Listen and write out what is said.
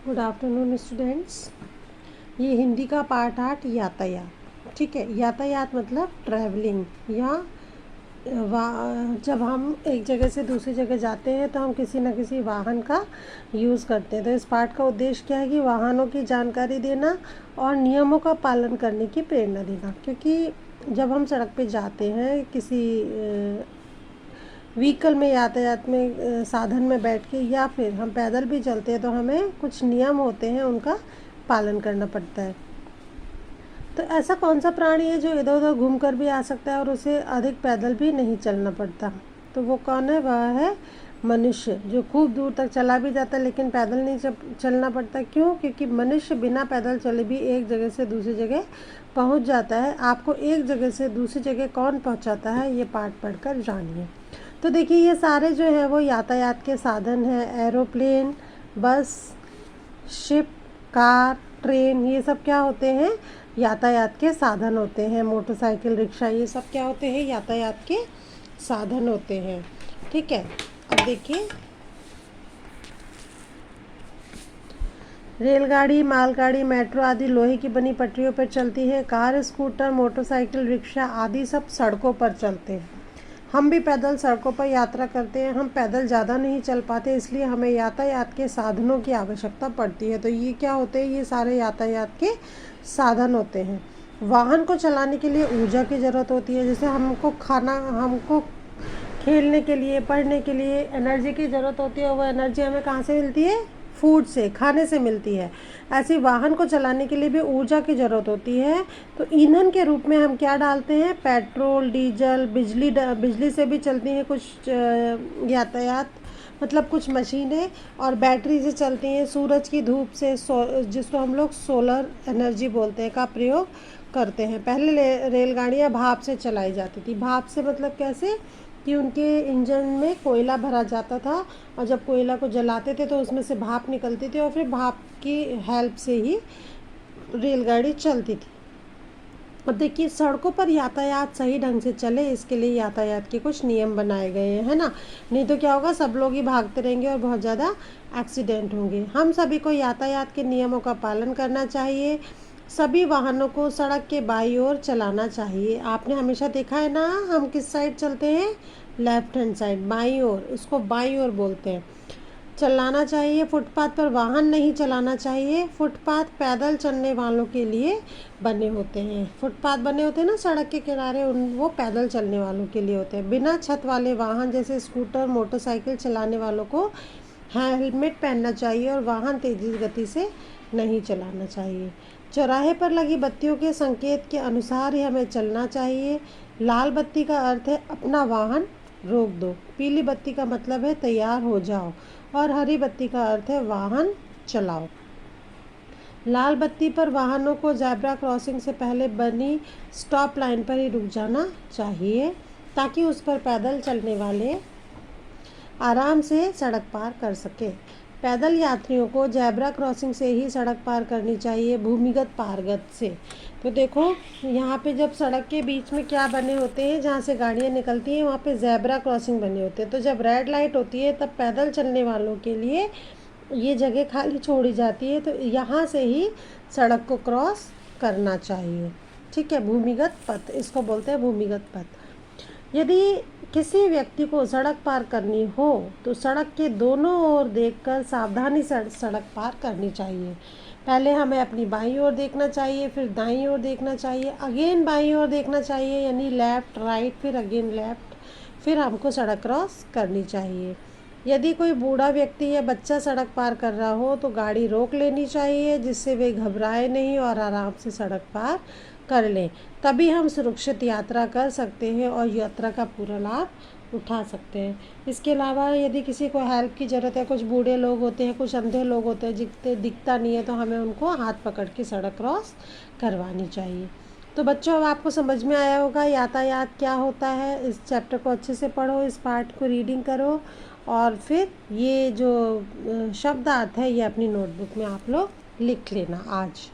Good afternoon students. ये हिंदी का part 8 यातायात। ठीक है, यातायात मतलब ट्रैवलिंग या जब हम एक जगह से दूसरी जगह जाते हैं तो हम किसी न किसी वाहन का यूज़ करते हैं। तो इस पाठ का उद्देश्य क्या है कि वाहनों की जानकारी देना और नियमों का पालन करने की प्रेरणा देना। क्योंकि जब हम सड़क पे जाते हैं किसी व्हीकल में, यातायात में, साधन में बैठ के या फिर हम पैदल भी चलते हैं तो हमें कुछ नियम होते हैं, उनका पालन करना पड़ता है। तो ऐसा कौन सा प्राणी है जो इधर उधर घूम कर भी आ सकता है और उसे अधिक पैदल भी नहीं चलना पड़ता? तो वो कौन है? वह है मनुष्य, जो खूब दूर तक चला भी जाता है लेकिन पैदल नहीं चलना पड़ता। क्यों? क्योंकि मनुष्य बिना पैदल चले भी एक जगह से दूसरी जगह पहुंच जाता है। आपको एक जगह से दूसरी जगह कौन पहुंचाता है, ये पाठ पढ़कर जानिए। तो देखिए, ये सारे जो है वो यातायात के साधन हैं। एरोप्लेन, बस, शिप, कार, ट्रेन, ये सब क्या होते हैं? यातायात के साधन होते हैं। मोटरसाइकिल, रिक्शा, ये सब क्या होते हैं? यातायात के साधन होते हैं। ठीक है, अब देखिए, रेलगाड़ी, मालगाड़ी, मेट्रो आदि लोहे की बनी पटरियों पर चलती है। कार, स्कूटर, मोटरसाइकिल, रिक्शा आदि सब सड़कों पर चलते हैं। हम भी पैदल सड़कों पर यात्रा करते हैं। हम पैदल ज़्यादा नहीं चल पाते, इसलिए हमें यातायात के साधनों की आवश्यकता पड़ती है। तो ये क्या होते हैं? ये सारे यातायात के साधन होते हैं। वाहन को चलाने के लिए ऊर्जा की ज़रूरत होती है। जैसे हमको खेलने के लिए, पढ़ने के लिए एनर्जी की ज़रूरत होती है। वो एनर्जी हमें कहाँ से मिलती है? फूड से, खाने से मिलती है। ऐसी वाहन को चलाने के लिए भी ऊर्जा की ज़रूरत होती है। तो ईंधन के रूप में हम क्या डालते हैं? पेट्रोल, डीजल, बिजली से भी चलती हैं कुछ यातायात, मतलब कुछ मशीनें, और बैटरी से चलती हैं। सूरज की धूप से, जिसको हम लोग सोलर एनर्जी बोलते हैं, का प्रयोग करते हैं। पहले रेलगाड़ियाँ भाप से चलाई जाती थी। भाप से मतलब कैसे? कि उनके इंजन में कोयला भरा जाता था और जब कोयला को जलाते थे तो उसमें से भाप निकलती थी और फिर भाप की हेल्प से ही रेलगाड़ी चलती थी। अब देखिए, सड़कों पर यातायात सही ढंग से चले, इसके लिए यातायात के कुछ नियम बनाए गए हैं, है ना? नहीं तो क्या होगा? सब लोग ही भागते रहेंगे और बहुत ज़्यादा एक्सीडेंट होंगे। हम सभी को यातायात के नियमों का पालन करना चाहिए। सभी वाहनों को सड़क के बाईं ओर चलाना चाहिए। आपने हमेशा देखा है ना, हम किस साइड चलते हैं? लेफ्ट हैंड साइड, बाईं ओर, इसको बाईं ओर बोलते हैं। चलाना चाहिए। फुटपाथ पर वाहन नहीं चलाना चाहिए। फुटपाथ पैदल चलने वालों के लिए बने होते हैं। फुटपाथ बने होते हैं ना सड़क के किनारे, वो पैदल चलने वालों के लिए होते हैं। बिना छत वाले वाहन जैसे स्कूटर, मोटरसाइकिल चलाने वालों को हेलमेट पहनना चाहिए और वाहन तेज़ गति से नहीं चलाना चाहिए। चौराहे पर लगी बत्तियों के संकेत के अनुसार ही हमें चलना चाहिए। लाल बत्ती का अर्थ है अपना वाहन रोक दो। पीली बत्ती का मतलब है तैयार हो जाओ और हरी बत्ती का अर्थ है वाहन चलाओ। लाल बत्ती पर वाहनों को ज़ेब्रा क्रॉसिंग से पहले बनी स्टॉप लाइन पर ही रुक जाना चाहिए ताकि उस पर पैदल चलने वाले आराम से सड़क पार कर सके। पैदल यात्रियों को ज़ेब्रा क्रॉसिंग से ही सड़क पार करनी चाहिए, भूमिगत पारगत से। तो देखो, यहाँ पे जब सड़क के बीच में क्या बने होते हैं, जहाँ से गाड़ियाँ निकलती हैं वहाँ पे ज़ेब्रा क्रॉसिंग बने होते हैं। तो जब रेड लाइट होती है तब पैदल चलने वालों के लिए ये जगह खाली छोड़ी जाती है। तो यहाँ से ही सड़क को क्रॉस करना चाहिए। ठीक है, भूमिगत पथ, इसको बोलते हैं भूमिगत पथ। यदि किसी व्यक्ति को सड़क पार करनी हो तो सड़क के दोनों ओर देखकर सावधानी से सड़क पार करनी चाहिए। पहले हमें अपनी बाईं ओर देखना चाहिए, फिर दाईं ओर देखना चाहिए, अगेन बाईं ओर देखना चाहिए, यानी लेफ़्ट राइट, फिर अगेन लेफ़्ट, फिर हमको सड़क क्रॉस करनी चाहिए। यदि कोई बूढ़ा व्यक्ति या बच्चा सड़क पार कर रहा हो तो गाड़ी रोक लेनी चाहिए, जिससे वे घबराए नहीं और आराम से सड़क पार कर लें। तभी हम सुरक्षित यात्रा कर सकते हैं और यात्रा का पूरा लाभ उठा सकते हैं। इसके अलावा यदि किसी को हेल्प की ज़रूरत है, कुछ बूढ़े लोग होते हैं, कुछ अंधे लोग होते हैं, दिखता नहीं है, तो हमें उनको हाथ पकड़ के सड़क क्रॉस करवानी चाहिए। तो बच्चों, अब आपको समझ में आया होगा यातायात क्या होता है। इस चैप्टर को अच्छे से पढ़ो, इस पार्ट को रीडिंग करो और फिर ये जो शब्दार्थ है ये अपनी नोटबुक में आप लोग लिख लेना आज।